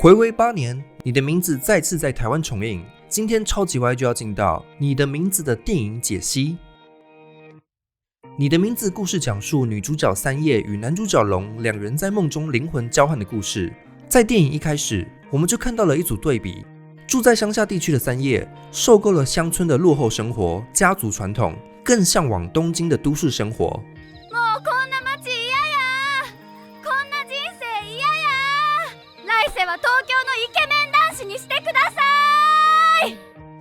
睽违8年，你的名字再次在台湾重映。今天超级歪就要进到你的名字的电影解析。你的名字故事讲述女主角三叶与男主角龙两人在梦中灵魂交换的故事。在电影一开始，我们就看到了一组对比：住在乡下地区的三叶受够了乡村的落后生活、家族传统，更向往东京的都市生活。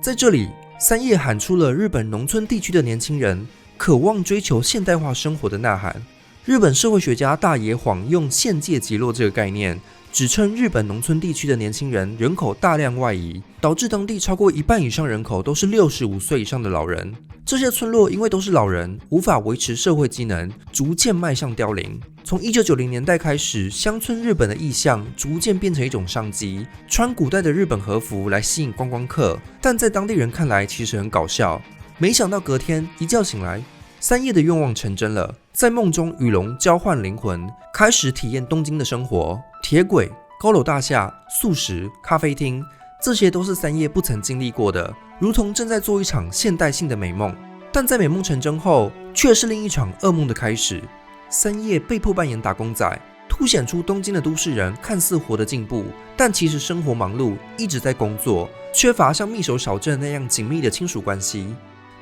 在这里，三叶喊出了日本农村地区的年轻人渴望追求现代化生活的呐喊。日本社会学家大野晃用县界极落这个概念，指称日本农村地区的年轻人人口大量外移，导致当地超过1半以上人口都是65岁以上的老人。这些村落因为都是老人，无法维持社会机能，逐渐迈向凋零。从1990年代开始，乡村日本的意象逐渐变成一种商机，穿古代的日本和服来吸引观光客，但在当地人看来其实很搞笑。没想到隔天一觉醒来，三叶的愿望成真了，在梦中与龙交换灵魂，开始体验东京的生活。铁轨、高楼大厦、素食、咖啡厅，这些都是三叶不曾经历过的，如同正在做一场现代性的美梦。但在美梦成真后，却是另一场噩梦的开始。三叶被迫扮演打工仔，凸显出东京的都市人看似活得进步，但其实生活忙碌，一直在工作，缺乏像密守小镇那样紧密的亲属关系。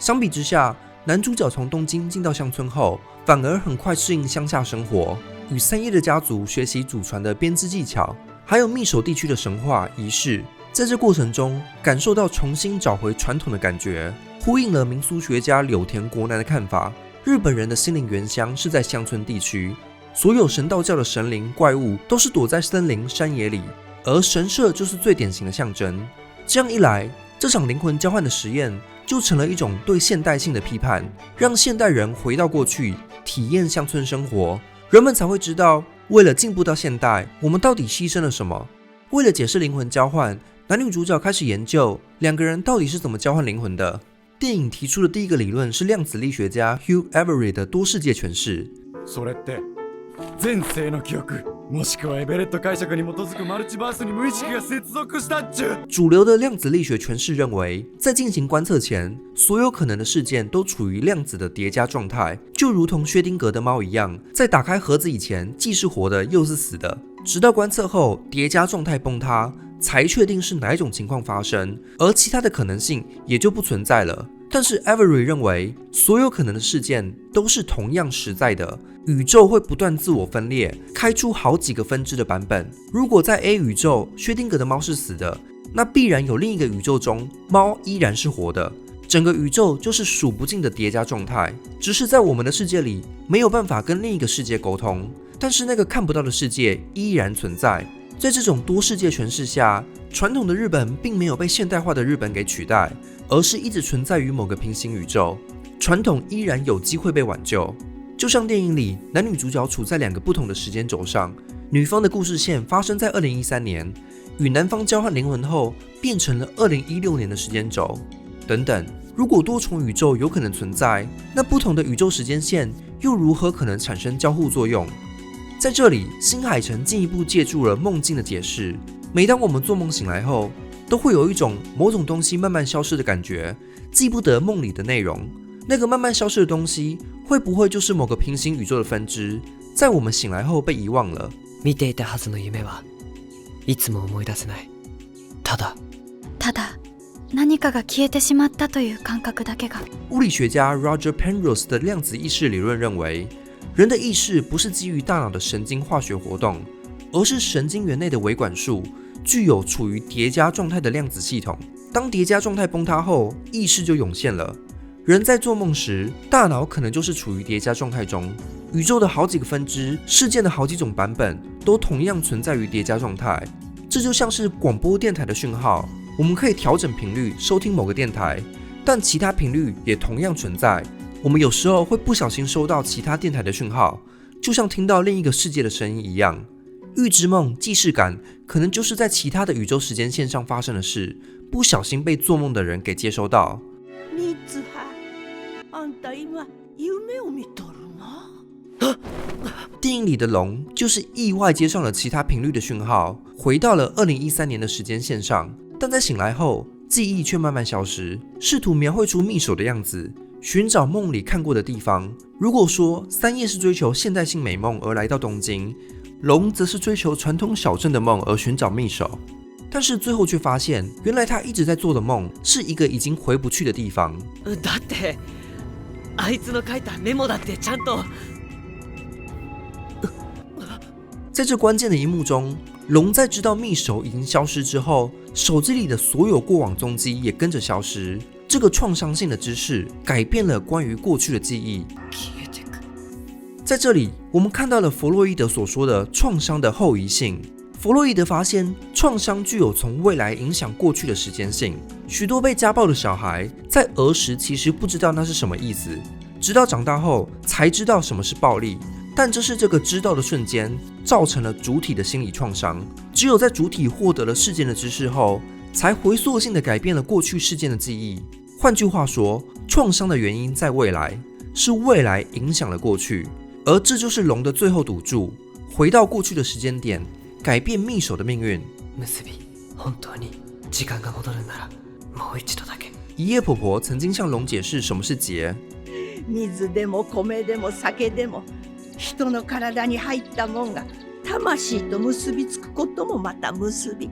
相比之下，男主角从东京进到乡村后，反而很快适应乡下生活，与三叶的家族学习祖传的编织技巧，还有密守地区的神话仪式。在这过程中，感受到重新找回传统的感觉，呼应了民俗学家柳田国男的看法。日本人的心灵原乡是在乡村地区，所有神道教的神灵怪物都是躲在森林山野里，而神社就是最典型的象征。这样一来，这场灵魂交换的实验就成了一种对现代性的批判，让现代人回到过去，体验乡村生活，人们才会知道，为了进步到现代，我们到底牺牲了什么。为了解释灵魂交换，男女主角开始研究两个人到底是怎么交换灵魂的。电影提出的第一个理论是量子力学家 Hugh Everett 的多世界诠释。それって前世の記憶もしくはエベレット解釈に基づくマルチバースに無意識が接続したっちゅう。主流的量子力学诠释认为，在进行观测前，所有可能的事件都处于量子的叠加状态，就如同薛丁格的猫一样，在打开盒子以前，既是活的又是死的，直到观测后叠加状态崩塌，才确定是哪一种情况发生，而其他的可能性也就不存在了。但是 Avery 认为，所有可能的事件都是同样实在的，宇宙会不断自我分裂，开出好几个分支的版本。如果在 A 宇宙，薛丁格的猫是死的，那必然有另一个宇宙中，猫依然是活的。整个宇宙就是数不尽的叠加状态，只是在我们的世界里没有办法跟另一个世界沟通，但是那个看不到的世界依然存在。在这种多世界诠释下，传统的日本并没有被现代化的日本给取代，而是一直存在于某个平行宇宙，传统依然有机会被挽救。就像电影里，男女主角处在2个不同的时间轴上，女方的故事线发生在2013年，与男方交换灵魂后变成了2016年的时间轴。等等，如果多重宇宙有可能存在，那不同的宇宙时间线又如何可能产生交互作用？在这里，新海诚进一步借助了梦境的解释。每当我们做梦醒来后，都会有一种某种东西慢慢消失的感觉，记不得梦里的内容。那个慢慢消失的东西，会不会就是某个平行宇宙的分支，在我们醒来后被遗忘了？見ていたはずの夢はいつも思い出せない。ただ何かが消えてしまったという感覚だけが。物理学家 Roger Penrose 的量子意识理论认为，人的意识不是基于大脑的神经化学活动，而是神经元内的微管束具有处于叠加状态的量子系统。当叠加状态崩塌后，意识就涌现了。人在做梦时，大脑可能就是处于叠加状态中，宇宙的好几个分支，事件的好几种版本，都同样存在于叠加状态。这就像是广播电台的讯号，我们可以调整频率收听某个电台，但其他频率也同样存在。我们有时候会不小心收到其他电台的讯号，就像听到另一个世界的声音一樣。预知夢、既視感可能就是在其他的宇宙時間線上發生的事，不小心被做夢的人給接收到。三葉、あんた今夢を見とるな。电影里的龙就是意外接上了其他频率的讯号，回到了2013年的时间线上，但在醒来后，记忆却慢慢消失，试图描绘出密手的样子，寻找梦里看过的地方。如果说三叶是追求现代性美梦而来到东京，龙则是追求传统小镇的梦而寻找密手，但是最后却发现，原来他一直在做的梦是一个已经回不去的地方。だってあいつの書いたメモだってちゃんと。在这关键的一幕中，龙在知道密手已经消失之后，手机里的所有过往踪迹也跟着消失。这个创伤性的知识改变了关于过去的记忆。在这里，我们看到了弗洛伊德所说的创伤的后遗性。弗洛伊德发现，创伤具有从未来影响过去的时间性。许多被家暴的小孩在儿时其实不知道那是什么意思，直到长大后才知道什么是暴力。但这是这个知道的瞬间造成了主体的心理创伤。只有在主体获得了事件的知识后，才回溯性的改变了过去事件的记忆。换句话说，创伤的原因在未来，是未来影响了过去。而这就是龙的最后赌注，回到过去的时间点，改变密手的命运。結び、本当に時間が戻るならもう一度だけ。一夜婆婆曾经向龙解释什么是劫。水でも米でも酒でも人の体に入ったもんが魂と結びつくこともまた結び。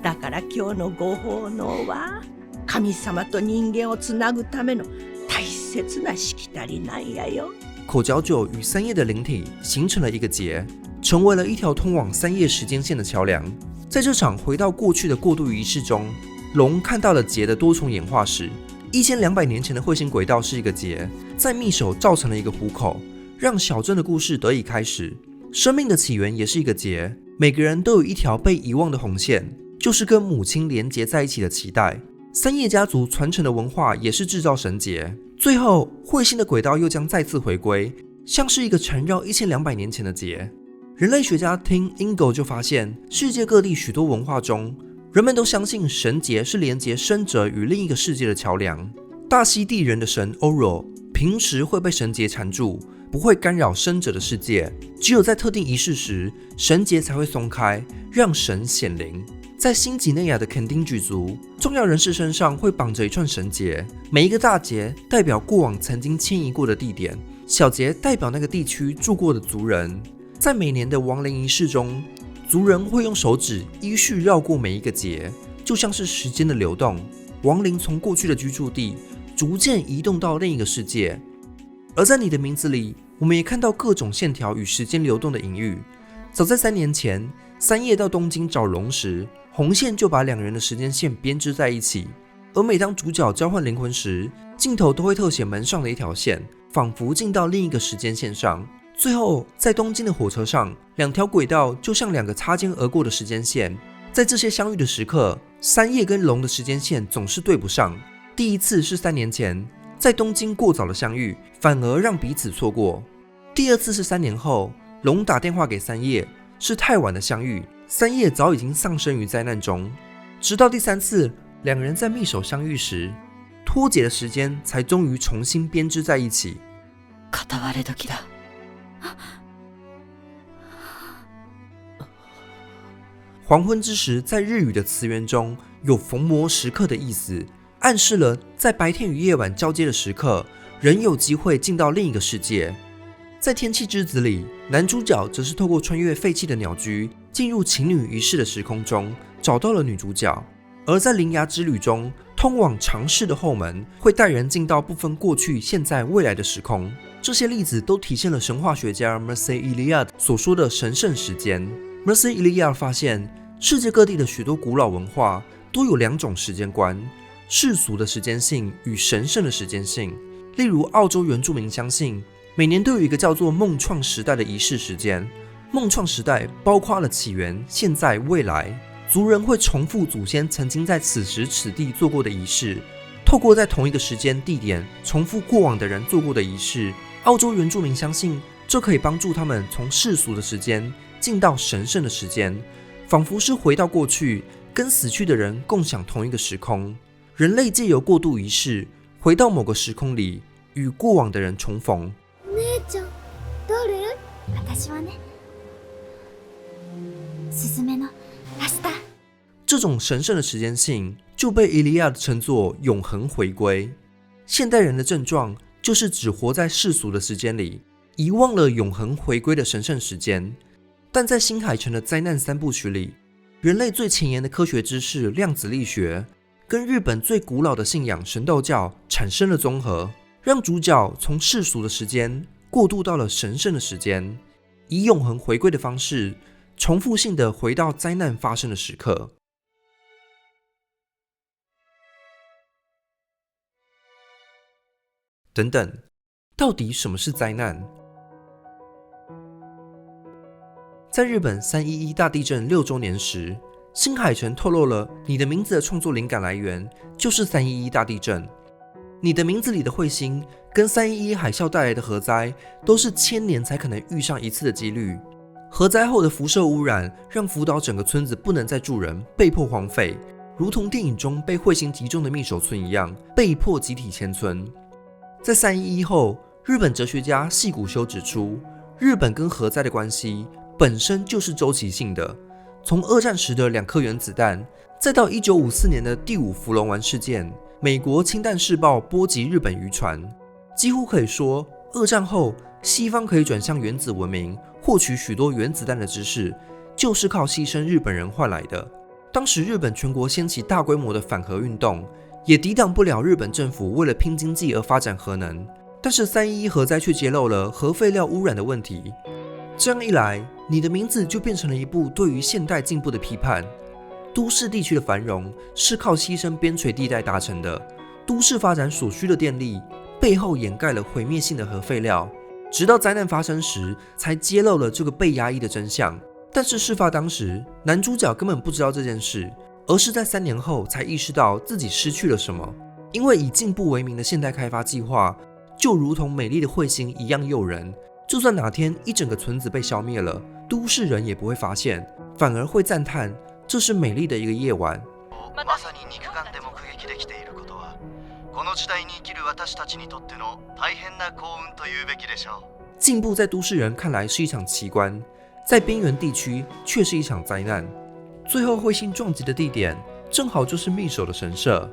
だから今日のご奉納は神様と人間をつなぐための大切なしきたりなんやよ。口嚼酒与三叶的灵体形成了一个结，成为了一条通往三叶时间线的桥梁。在这场回到过去的过渡仪式中，龙看到了结的多重演化史。1200年前的彗星轨道是一个结，在密手造成了一个虎口，让小镇的故事得以开始。生命的起源也是一个结，每个人都有一条被遗忘的红线，就是跟母亲连结在一起的脐带。三叶家族传承的文化也是制造绳结。最后，彗星的轨道又将再次回归，像是一个缠绕1200年前的结。人类学家听 Ingo 就发现，世界各地许多文化中，人们都相信绳结是连接生者与另一个世界的桥梁。大溪地人的神 Oro 平时会被绳结缠住，不会干扰生者的世界，只有在特定仪式时，绳结才会松开，让神显灵。在新几内亚的肯丁举族，重要人士身上会绑着一串绳结，每一个大结代表过往曾经迁移过的地点，小结代表那个地区住过的族人。在每年的亡灵仪式中，族人会用手指依序绕过每一个结，就像是时间的流动，亡灵从过去的居住地逐渐移动到另一个世界。而在你的名字里，我们也看到各种线条与时间流动的隐喻。早在3年前，三叶到东京找龙时，红线就把两人的时间线编织在一起。而每当主角交换灵魂时，镜头都会特写门上的一条线，仿佛进到另一个时间线上。最后，在东京的火车上，两条轨道就像两个擦肩而过的时间线。在这些相遇的时刻，三叶跟龙的时间线总是对不上。第一次是3年前，在东京过早的相遇，反而让彼此错过。第二次是3年后，龙打电话给三叶，是太晚的相遇，三叶早已经丧生于灾难中。直到第3次，两人在密手相遇时，脱节的时间才终于重新编织在一起。片割れ時だ。黄昏之时，在日语的词源中有逢魔时刻的意思，暗示了在白天与夜晚交接的时刻，人有机会进到另一个世界。在天气之子里，男主角则是透过穿越废弃的鸟居，进入情侣仪式的时空中，找到了女主角。而在铃芽之旅中，通往常世的后门会带人进到不分过去、现在、未来的时空。这些例子都体现了神话学家 Mircea Eliade 所说的神圣时间。Mircea Eliade 发现，世界各地的许多古老文化都有2种时间观：世俗的时间性与神圣的时间性。例如，澳洲原住民相信，每年都有一个叫做梦创时代的仪式时间。梦创时代包括了起源、现在、未来。族人会重复祖先曾经在此时此地做过的仪式，透过在同一个时间地点重复过往的人做过的仪式。澳洲原住民相信，这可以帮助他们从世俗的时间进到神圣的时间，仿佛是回到过去，跟死去的人共享同一个时空。人类借由过渡仪式，回到某个时空里，与过往的人重逢。姉ちゃん、誰？私私はね、すずめの明日。这种神圣的时间性就被伊利亚称作永恒回归。现代人的症状就是只活在世俗的时间里，遗忘了永恒回归的神圣时间。但在新海诚的灾难三部曲里，人类最前沿的科学知识量子力学跟日本最古老的信仰神道教产生了综合，让主角从世俗的时间过渡到了神圣的时间，以永恒回归的方式重复性的回到灾难发生的时刻。等等，到底什么是灾难？在日本311大地震6周年时，新海诚透露了《你的名字》的创作灵感来源就是311大地震。《你的名字》里的彗星跟311海啸带来的核灾都是1000年才可能遇上一次的几率。核灾后的辐射污染让福岛整个村子不能再住人，被迫荒废，如同电影中被彗星击中的密守村一样，被迫集体迁村。在311后，日本哲学家细谷修指出，日本跟核灾的关系本身就是周期性的。从二战时的2颗原子弹，再到1954年的第5福龙丸事件，美国氢弹试爆波及日本渔船，几乎可以说，二战后西方可以转向原子文明，获取许多原子弹的知识，就是靠牺牲日本人换来的。当时日本全国掀起大规模的反核运动，也抵挡不了日本政府为了拼经济而发展核能。但是311核灾却揭露了核废料污染的问题。这样一来，你的名字就变成了一部对于现代进步的批判。都市地区的繁荣是靠牺牲边陲地带达成的，都市发展所需的电力背后掩盖了毁灭性的核废料。直到灾难发生时，才揭露了这个被压抑的真相。但是事发当时，男主角根本不知道这件事，而是在3年后才意识到自己失去了什么。因为以进步为名的现代开发计划，就如同美丽的彗星一样诱人，就算哪天一整个村子被消灭了，都市人也不会发现，反而会赞叹这是美丽的一个夜晚。まさに肉眼で目撃できていることは、この時代に生きる私たちにとっての大変な幸運というべきでしょう。进步在都市人看来是一场奇观，在边缘地区却是一场灾难。最后彗星撞击的地点正好就是密守的神社，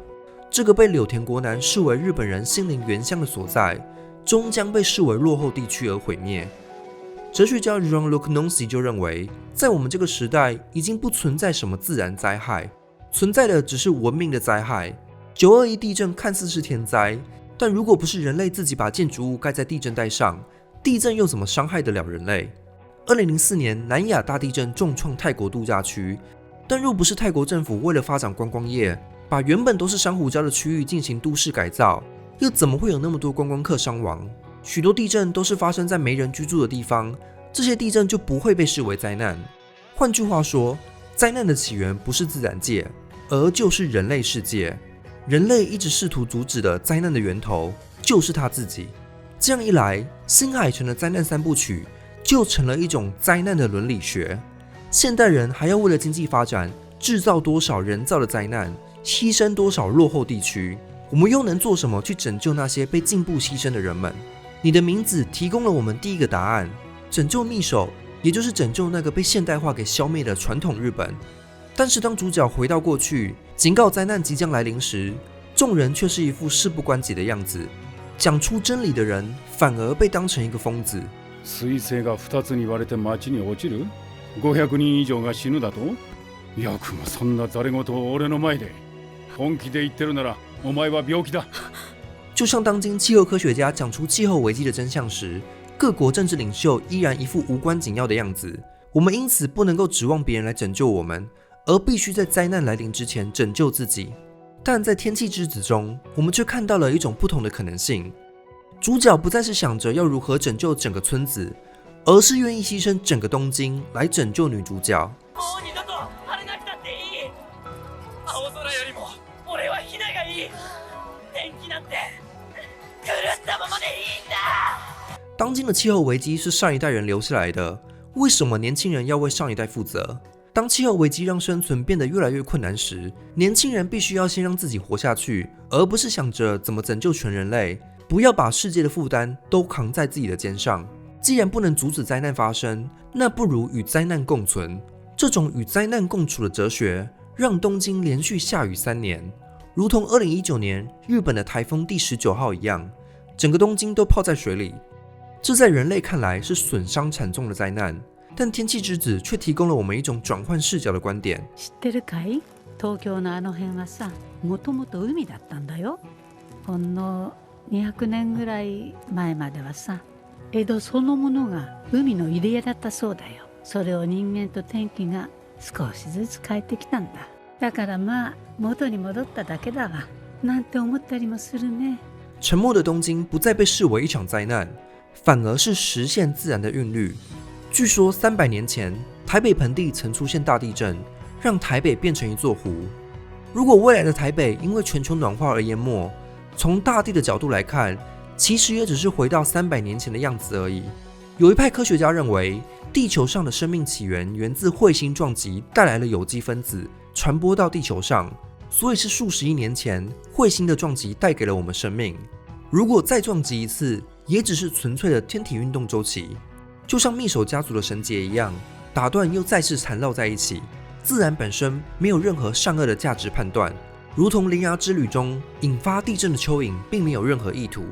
这个被柳田国男视为日本人心灵原乡的所在，终将被视为落后地区而毁灭。哲学家 Jean-Luc Nancy 就认为，在我们这个时代已经不存在什么自然灾害，存在的只是文明的灾害。921地震看似是天灾，但如果不是人类自己把建筑物盖在地震带上，地震又怎么伤害得了人类？2004年南亚大地震重创泰国度假区，但若不是泰国政府为了发展观光业，把原本都是珊瑚礁的区域进行都市改造，又怎么会有那么多观光客伤亡？许多地震都是发生在没人居住的地方，这些地震就不会被视为灾难。换句话说，灾难的起源不是自然界，而就是人类世界。人类一直试图阻止的灾难的源头，就是他自己。这样一来，新海诚的灾难三部曲就成了一种灾难的伦理学。现代人还要为了经济发展制造多少人造的灾难，牺牲多少落后地区？我们又能做什么去拯救那些被进步牺牲的人们？你的名字提供了我们第一个答案：拯救密守，也就是拯救那个被现代化给消灭的传统日本。但是当主角回到过去，警告灾难即将来临时，众人却是一副事不关己的样子。讲出真理的人反而被当成一个疯子。彗星が2つに割れて街に落ちる？500人以上が死ぬだと？よくもそんなざれ言を俺の前で。本気で言ってるなら、お前は病気だ。就像当今气候科学家讲出气候危机的真相时，各国政治领袖依然一副无关紧要的样子。我们因此不能够指望别人来拯救我们，而必须在灾难来临之前拯救自己。但在天气之子中，我们却看到了一种不同的可能性。主角不再是想着要如何拯救整个村子，而是愿意牺牲整个东京来拯救女主角。当今的气候危机是上一代人留下来的，为什么年轻人要为上一代负责？当气候危机让生存变得越来越困难时，年轻人必须要先让自己活下去，而不是想着怎么拯救全人类，不要把世界的负担都扛在自己的肩上。既然不能阻止灾难发生，那不如与灾难共存。这种与灾难共处的哲学，让东京连续下雨3年，如同2019年日本的台风第19号一样，整个东京都泡在水里。这在人类看来是损伤惨重的灾难，但天气之子却提供了我们一种转换视角的观点。知ってるかい？東京のあの辺はさ、もともと海だったんだよ。ほんの200年ぐらい前まではさ、江戸そのものが海の入り江だったそうだよ。それを人間と天気が少しずつ変えてきたんだ。だからまあ元に戻っただけだわ、なんて思ったりもするね。沉默的东京不再被视为一场灾难，反而是实现自然的韵律。据说300年前，台北盆地曾出现大地震，让台北变成一座湖。如果未来的台北因为全球暖化而淹没，从大地的角度来看，其实也只是回到300年前的样子而已。有一派科学家认为，地球上的生命起源源自彗星撞击带来了有机分子，传播到地球上，所以是数十亿年前彗星的撞击带给了我们生命。如果再撞击一次，也只是纯粹的天体运动周期，就像密手家族的绳结一样，打断又再次缠绕在一起。自然本身没有任何善恶的价值判断，如同铃芽之旅中引发地震的蚯蚓并没有任何意图，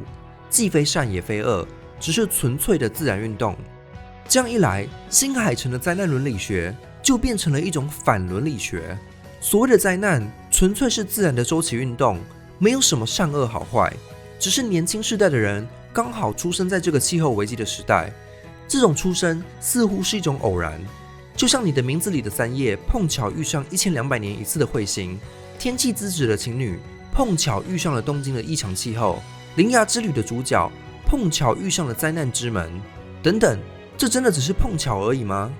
既非善也非恶，只是纯粹的自然运动。这样一来，新海诚的灾难伦理学就变成了一种反伦理学。所谓的灾难纯粹是自然的周期运动，没有什么善恶好坏，只是年轻世代的人刚好出生在这个气候危机的时代，这种出生似乎是一种偶然。就像你的名字里的3叶碰巧遇上1200年一次的彗星，天气之子的情侣碰巧遇上了东京的异常气候，铃芽之旅的主角碰巧遇上了灾难之门，等等，这真的只是碰巧而已吗？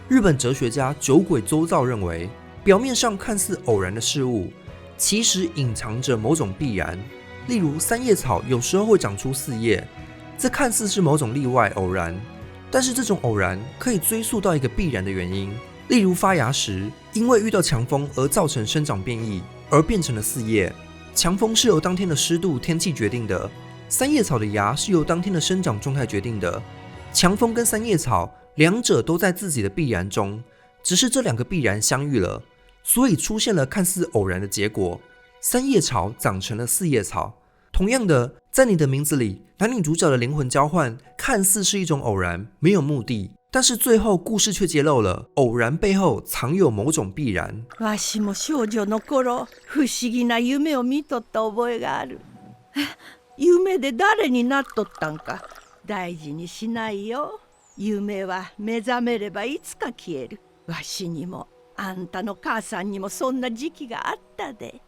日本哲学家酒鬼周造认为，表面上看似偶然的事物，其实隐藏着某种必然。例如3叶草有时候会长出4叶，这看似是某种例外偶然，但是这种偶然可以追溯到一个必然的原因，例如发芽时因为遇到强风而造成生长变异，而变成了4叶。强风是由当天的湿度、天气决定的，3叶草的芽是由当天的生长状态决定的。强风跟3叶草两者都在自己的必然中，只是这2个必然相遇了，所以出现了看似偶然的结果，3叶草长成了4叶草。同样的，在你的名字里，男女主角的灵魂交换看似是一种偶然，没有目的，但是最后故事却揭露了偶然背后藏有某种必然。わしも少女の頃、不思議な夢を見とった覚えがある。夢で誰になっとったんか大事にしないよ。夢は目覚めればいつか消える。わしにもあんたの母さんにもそんな時期があったで。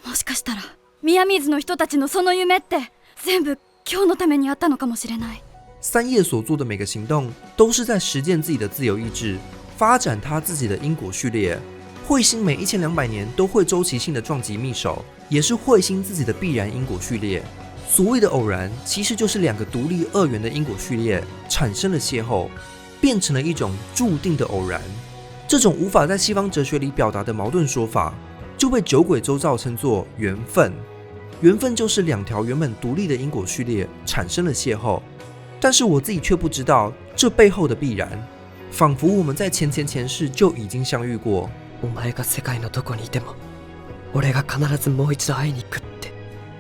もしかしたら宮水の人たちのその夢って全部今日のためにあったのかもしれない。3叶所做的每个行动都是在实践自己的自由意志，发展他自己的因果序列。彗星每1200年都会周期性的撞击密手，也是彗星自己的必然因果序列。所谓的偶然，其实就是2个独立2元的因果序列产生了邂逅，变成了一种注定的偶然。这种无法在西方哲学里表达的矛盾说法，就被酒鬼周造称作缘分。缘分就是2条原本独立的因果序列产生了邂逅，但是我自己却不知道这背后的必然，仿佛我们在前世就已经相遇过。お前が世界のどこにいても、俺が必ずもう一度会いに行くって。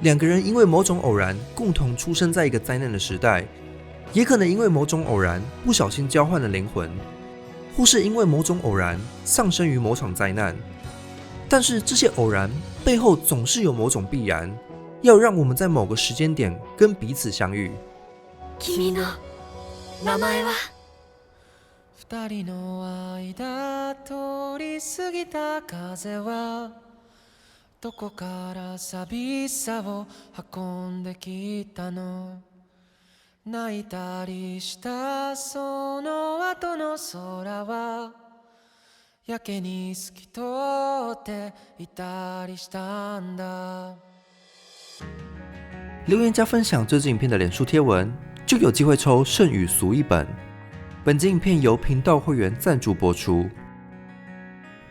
2个人因为某种偶然共同出生在一个灾难的时代，也可能因为某种偶然不小心交换了灵魂，或是因为某种偶然丧生于某场灾难。但是这些偶然背后总是有某种必然，要让我们在某个时间点跟彼此相遇。君の名前は？二人の間通り過ぎた風はどこから寂しさを運んできたの。泣いたりしたその後の空はやけに透き通っていたりしたんだ。留言加分享这支影片的脸书贴文，就有机会抽圣与俗一本。本集影片由频道会员赞助播出，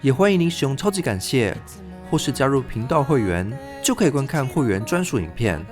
也欢迎您使用超级感谢或是加入频道会员，就可以观看会员专属影片。